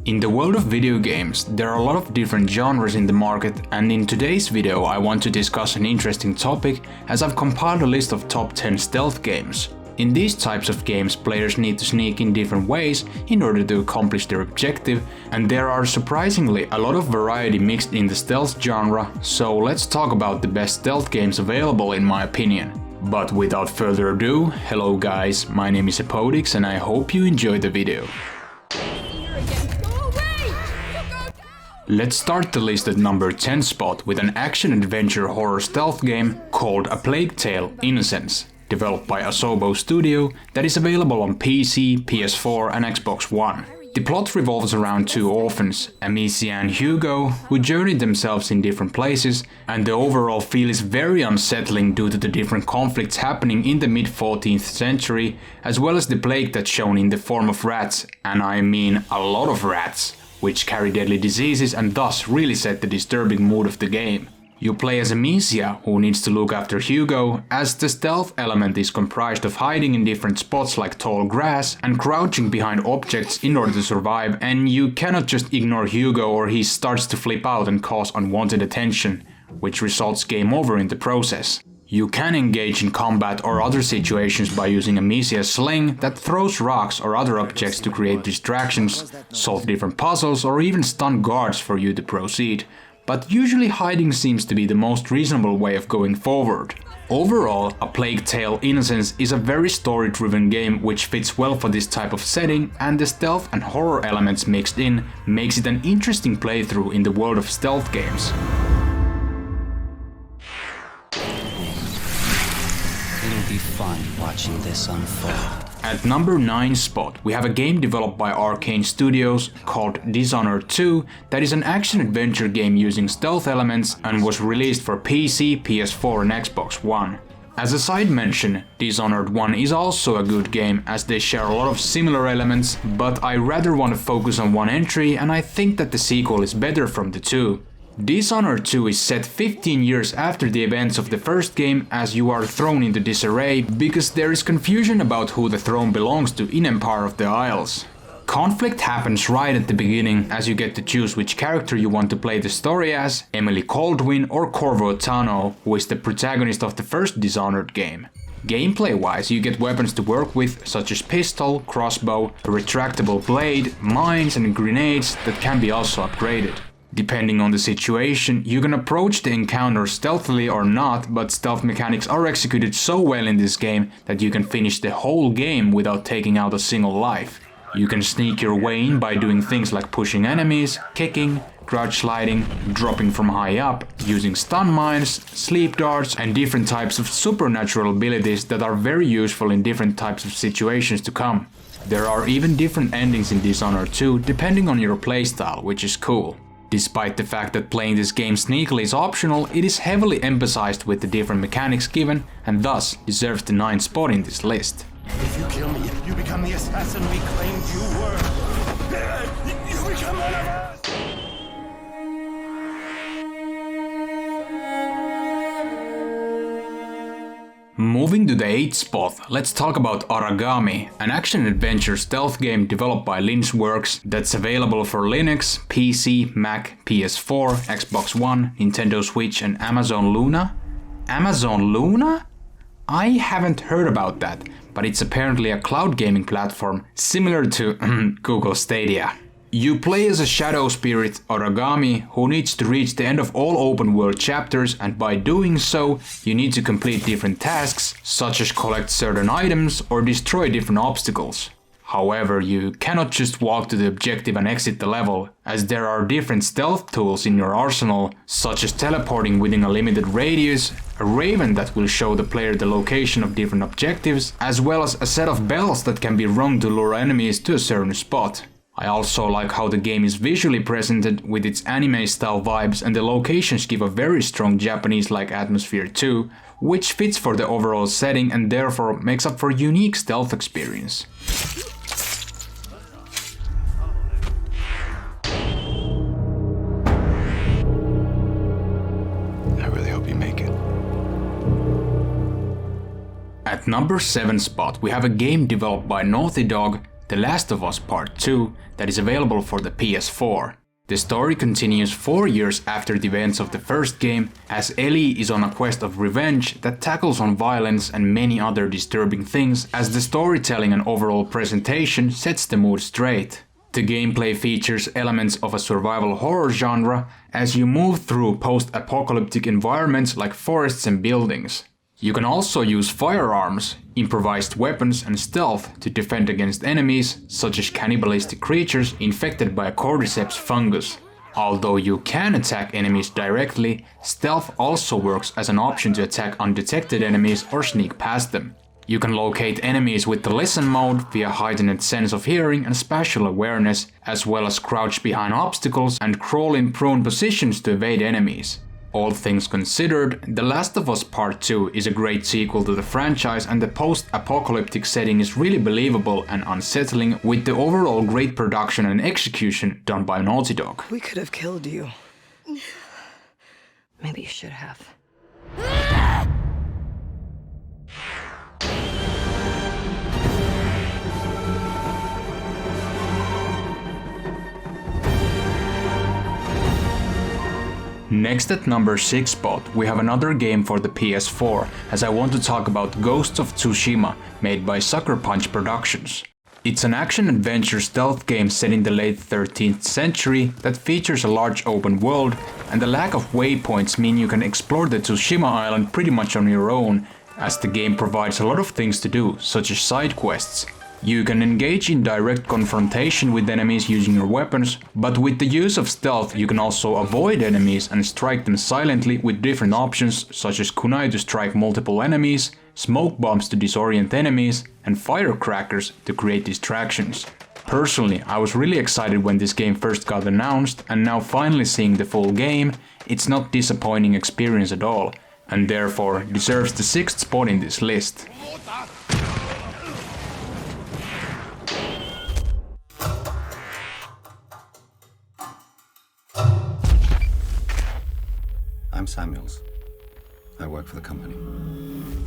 In the world of video games, there are a lot of different genres in the market, and in today's video I want to discuss an interesting topic as I've compiled a list of top 10 stealth games. In these types of games, players need to sneak in different ways in order to accomplish their objective, and there are surprisingly a lot of variety mixed in the stealth genre, so let's talk about the best stealth games available in my opinion. But without further ado, hello guys, my name is Hepodix and I hope you enjoyed the video. Let's start the list at number 10 spot with an action-adventure horror stealth game called A Plague Tale: Innocence, developed by Asobo Studio, that is available on PC, PS4 and Xbox One. The plot revolves around two orphans, Amicia and Hugo, who journey themselves in different places, and the overall feel is very unsettling due to the different conflicts happening in the mid-14th century, as well as the plague that's shown in the form of rats, and I mean a lot of rats, which carry deadly diseases and thus really set the disturbing mood of the game. You play as Amicia, who needs to look after Hugo, as the stealth element is comprised of hiding in different spots like tall grass and crouching behind objects in order to survive, and you cannot just ignore Hugo or he starts to flip out and cause unwanted attention, which results game over in the process. You can engage in combat or other situations by using Amicia's sling that throws rocks or other objects to create distractions, solve different puzzles or even stun guards for you to proceed, but usually hiding seems to be the most reasonable way of going forward. Overall, A Plague Tale: Innocence is a very story-driven game which fits well for this type of setting, and the stealth and horror elements mixed in makes it an interesting playthrough in the world of stealth games. It'll be fun watching this unfold. At number 9 spot, we have a game developed by Arcane Studios called Dishonored 2 that is an action-adventure game using stealth elements and was released for PC, PS4 and Xbox One. As a side mention, Dishonored 1 is also a good game as they share a lot of similar elements, but I rather want to focus on one entry and I think that the sequel is better from the two. Dishonored 2 is set 15 years after the events of the first game, as you are thrown into disarray because there is confusion about who the throne belongs to in Empire of the Isles. Conflict happens right at the beginning as you get to choose which character you want to play the story as, Emily Kaldwin or Corvo Tano, who is the protagonist of the first Dishonored game. Gameplay wise, you get weapons to work with such as pistol, crossbow, a retractable blade, mines and grenades that can be also upgraded. Depending on the situation, you can approach the encounter stealthily or not, but stealth mechanics are executed so well in this game that you can finish the whole game without taking out a single life. You can sneak your way in by doing things like pushing enemies, kicking, crouch sliding, dropping from high up, using stun mines, sleep darts and different types of supernatural abilities that are very useful in different types of situations to come. There are even different endings in Dishonored 2 depending on your playstyle, which is cool. Despite the fact that playing this game sneakily is optional, it is heavily emphasized with the different mechanics given and thus deserves the 9th spot in this list. If you kill me, you become the assassin we claimed you were. You become one of us! Moving to the 8th spot, let's talk about Aragami, an action-adventure stealth game developed by Lynchworks that's available for Linux, PC, Mac, PS4, Xbox One, Nintendo Switch and Amazon Luna? Amazon Luna? I haven't heard about that, but it's apparently a cloud gaming platform similar to Google Stadia. You play as a shadow spirit, Aragami, who needs to reach the end of all open world chapters, and by doing so, you need to complete different tasks, such as collect certain items or destroy different obstacles. However, you cannot just walk to the objective and exit the level, as there are different stealth tools in your arsenal, such as teleporting within a limited radius, a raven that will show the player the location of different objectives, as well as a set of bells that can be rung to lure enemies to a certain spot. I also like how the game is visually presented with its anime-style vibes, and the locations give a very strong Japanese-like atmosphere too, which fits for the overall setting and therefore makes up for a unique stealth experience. I really hope you make it. At number 7 spot, we have a game developed by Naughty Dog The Last of Us Part 2 that is available for the PS4. The story continues 4 years after the events of the first game, as Ellie is on a quest of revenge that tackles on violence and many other disturbing things, as the storytelling and overall presentation sets the mood straight. The gameplay features elements of a survival horror genre as you move through post-apocalyptic environments like forests and buildings. You can also use firearms, improvised weapons and stealth to defend against enemies such as cannibalistic creatures infected by a cordyceps fungus. Although you can attack enemies directly, stealth also works as an option to attack undetected enemies or sneak past them. You can locate enemies with the listen mode via heightened sense of hearing and spatial awareness, as well as crouch behind obstacles and crawl in prone positions to evade enemies. All things considered, The Last of Us Part 2 is a great sequel to the franchise, and the post-apocalyptic setting is really believable and unsettling, with the overall great production and execution done by Naughty Dog. We could have killed you. Maybe you should have. Next at number 6 spot, we have another game for the PS4, as I want to talk about Ghosts of Tsushima, made by Sucker Punch Productions. It's an action-adventure stealth game set in the late 13th century that features a large open world, and the lack of waypoints mean you can explore the Tsushima island pretty much on your own, as the game provides a lot of things to do, such as side quests. You can engage in direct confrontation with enemies using your weapons, but with the use of stealth you can also avoid enemies and strike them silently with different options such as kunai to strike multiple enemies, smoke bombs to disorient enemies, and firecrackers to create distractions. Personally, I was really excited when this game first got announced, and now finally seeing the full game, it's not disappointing experience at all, and therefore deserves the 6th spot in this list. I'm Samuels. I work for the company.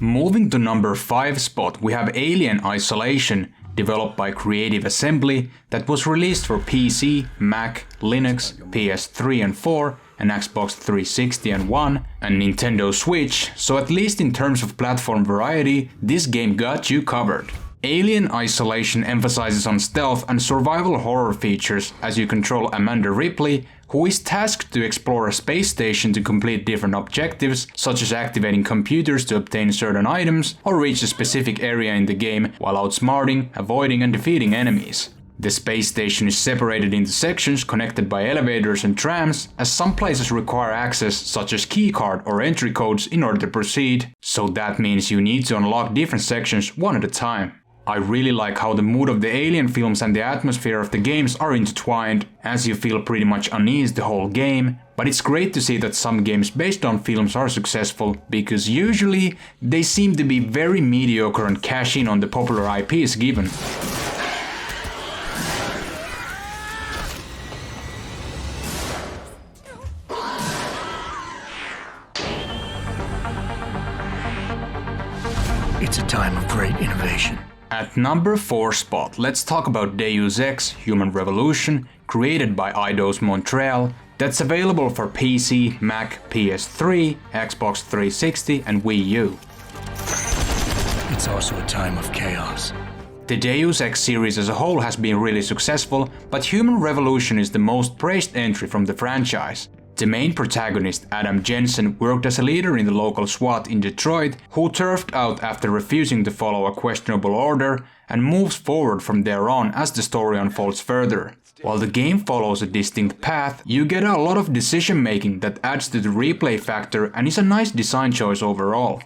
Moving to number 5 spot, we have Alien Isolation, developed by Creative Assembly, that was released for PC, Mac, Linux, PS3 and 4, and Xbox 360 and 1, and Nintendo Switch, so at least in terms of platform variety, this game got you covered. Alien Isolation emphasizes on stealth and survival horror features as you control Amanda Ripley, who is tasked to explore a space station to complete different objectives, such as activating computers to obtain certain items or reach a specific area in the game while outsmarting, avoiding and defeating enemies. The space station is separated into sections connected by elevators and trams, as some places require access such as keycard or entry codes in order to proceed, so that means you need to unlock different sections one at a time. I really like how the mood of the Alien films and the atmosphere of the games are intertwined, as you feel pretty much uneasy the whole game, but it's great to see that some games based on films are successful, because usually they seem to be very mediocre and cash in on the popular IPs given. It's a time of great innovation. At number 4 spot, let's talk about Deus Ex Human Revolution, created by Eidos Montreal, that's available for PC, Mac, PS3, Xbox 360 and Wii U. It's also a time of chaos. The Deus Ex series as a whole has been really successful, but Human Revolution is the most praised entry from the franchise. The main protagonist, Adam Jensen, worked as a leader in the local SWAT in Detroit, who turfed out after refusing to follow a questionable order, and moves forward from there on as the story unfolds further. While the game follows a distinct path, you get a lot of decision making that adds to the replay factor and is a nice design choice overall.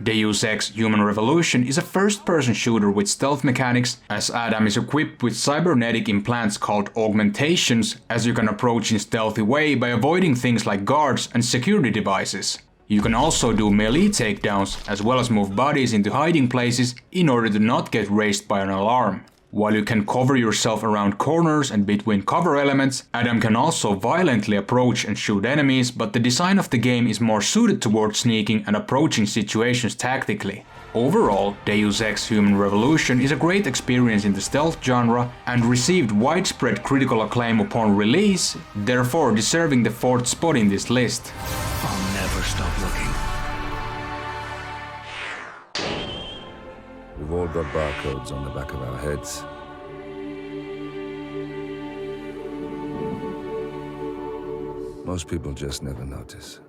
Deus Ex Human Revolution is a first-person shooter with stealth mechanics, as Adam is equipped with cybernetic implants called augmentations, as you can approach in stealthy way by avoiding things like guards and security devices. You can also do melee takedowns, as well as move bodies into hiding places in order to not get raised by an alarm. While you can cover yourself around corners and between cover elements, Adam can also violently approach and shoot enemies, but the design of the game is more suited towards sneaking and approaching situations tactically. Overall, Deus Ex Human Revolution is a great experience in the stealth genre and received widespread critical acclaim upon release, therefore deserving the 4th spot in this list. I'll never stop looking. We've all got barcodes on the back of our heads. Most people just never notice.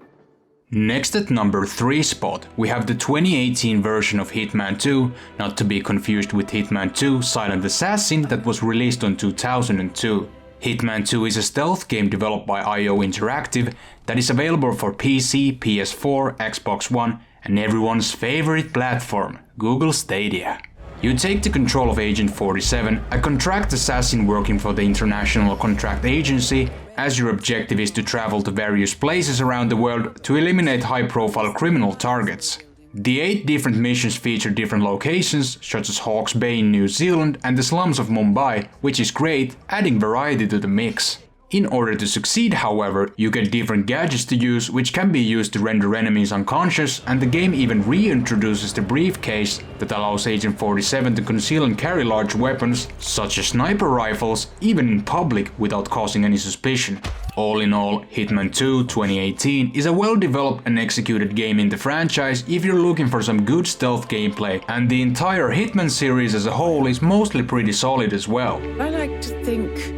Next at number 3 spot, we have the 2018 version of Hitman 2, not to be confused with Hitman 2 Silent Assassin that was released on 2002. Hitman 2 is a stealth game developed by IO Interactive that is available for PC, PS4, Xbox One and everyone's favorite platform, Google Stadia. You take the control of Agent 47, a contract assassin working for the International Contract Agency, as your objective is to travel to various places around the world to eliminate high-profile criminal targets. The 8 different missions feature different locations, such as Hawke's Bay in New Zealand and the slums of Mumbai, which is great, adding variety to the mix. In order to succeed, however, you get different gadgets to use which can be used to render enemies unconscious, and the game even reintroduces the briefcase that allows Agent 47 to conceal and carry large weapons, such as sniper rifles, even in public without causing any suspicion. All in all, Hitman 2 2018 is a well-developed and executed game in the franchise if you're looking for some good stealth gameplay, and the entire Hitman series as a whole is mostly pretty solid as well. I like to think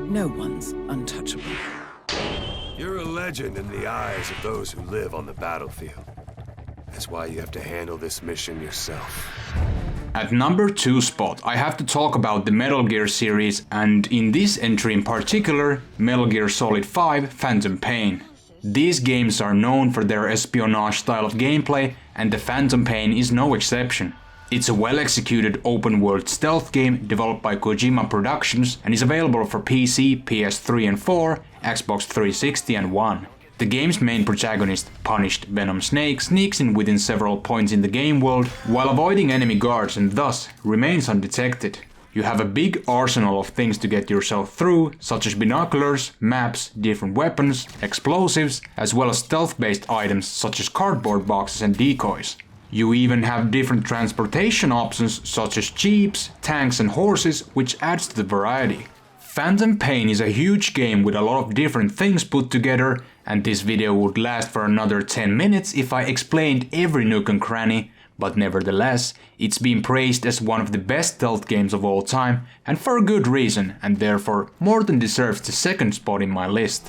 no one's untouchable. You're a legend in the eyes of those who live on the battlefield. That's why you have to handle this mission yourself. At number 2 spot, I have to talk about the Metal Gear series, and in this entry in particular, Metal Gear Solid 5 Phantom Pain. These games are known for their espionage style of gameplay, and the Phantom Pain is no exception. It's a well-executed open-world stealth game developed by Kojima Productions and is available for PC, PS3 and 4, Xbox 360 and One. The game's main protagonist, Punished Venom Snake, sneaks in within several points in the game world while avoiding enemy guards and thus remains undetected. You have a big arsenal of things to get yourself through, such as binoculars, maps, different weapons, explosives, as well as stealth-based items such as cardboard boxes and decoys. You even have different transportation options such as jeeps, tanks and horses, which adds to the variety. Phantom Pain is a huge game with a lot of different things put together, and this video would last for another 10 minutes if I explained every nook and cranny, but nevertheless, it's been praised as one of the best stealth games of all time, and for a good reason, and therefore more than deserves the 2nd spot in my list.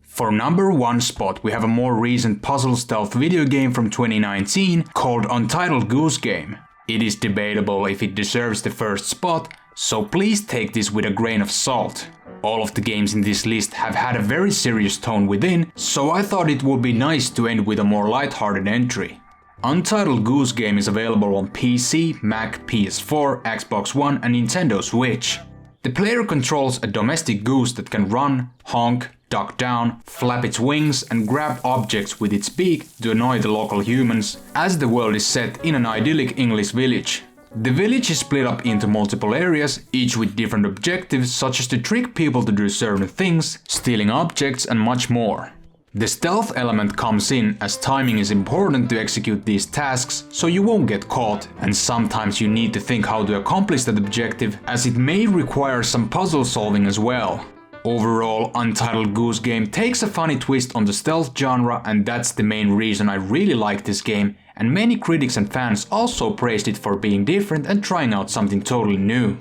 For number 1 spot, we have a more recent puzzle stealth video game from 2019 called Untitled Goose Game. It is debatable if it deserves the 1st spot, so please take this with a grain of salt. All of the games in this list have had a very serious tone within, so I thought it would be nice to end with a more lighthearted entry. Untitled Goose Game is available on PC, Mac, PS4, Xbox One and Nintendo Switch. The player controls a domestic goose that can run, honk, duck down, flap its wings and grab objects with its beak to annoy the local humans, as the world is set in an idyllic English village. The village is split up into multiple areas, each with different objectives such as to trick people to do certain things, stealing objects and much more. The stealth element comes in as timing is important to execute these tasks so you won't get caught, and sometimes you need to think how to accomplish that objective as it may require some puzzle solving as well. Overall, Untitled Goose Game takes a funny twist on the stealth genre, and that's the main reason I really like this game, and many critics and fans also praised it for being different and trying out something totally new.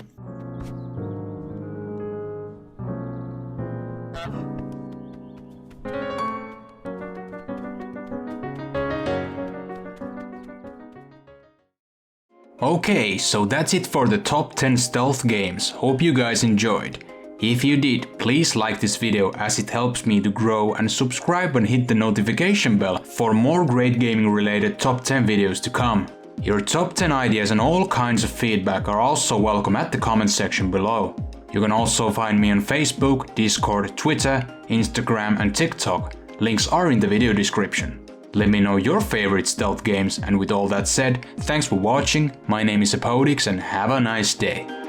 Okay, so that's it for the top 10 stealth games. Hope you guys enjoyed. If you did, please like this video as it helps me to grow, and subscribe and hit the notification bell for more great gaming related top 10 videos to come. Your top 10 ideas and all kinds of feedback are also welcome at the comment section below. You can also find me on Facebook, Discord, Twitter, Instagram and TikTok. Links are in the video description. Let me know your favorite stealth games, and with all that said, thanks for watching, my name is Hepodix and have a nice day.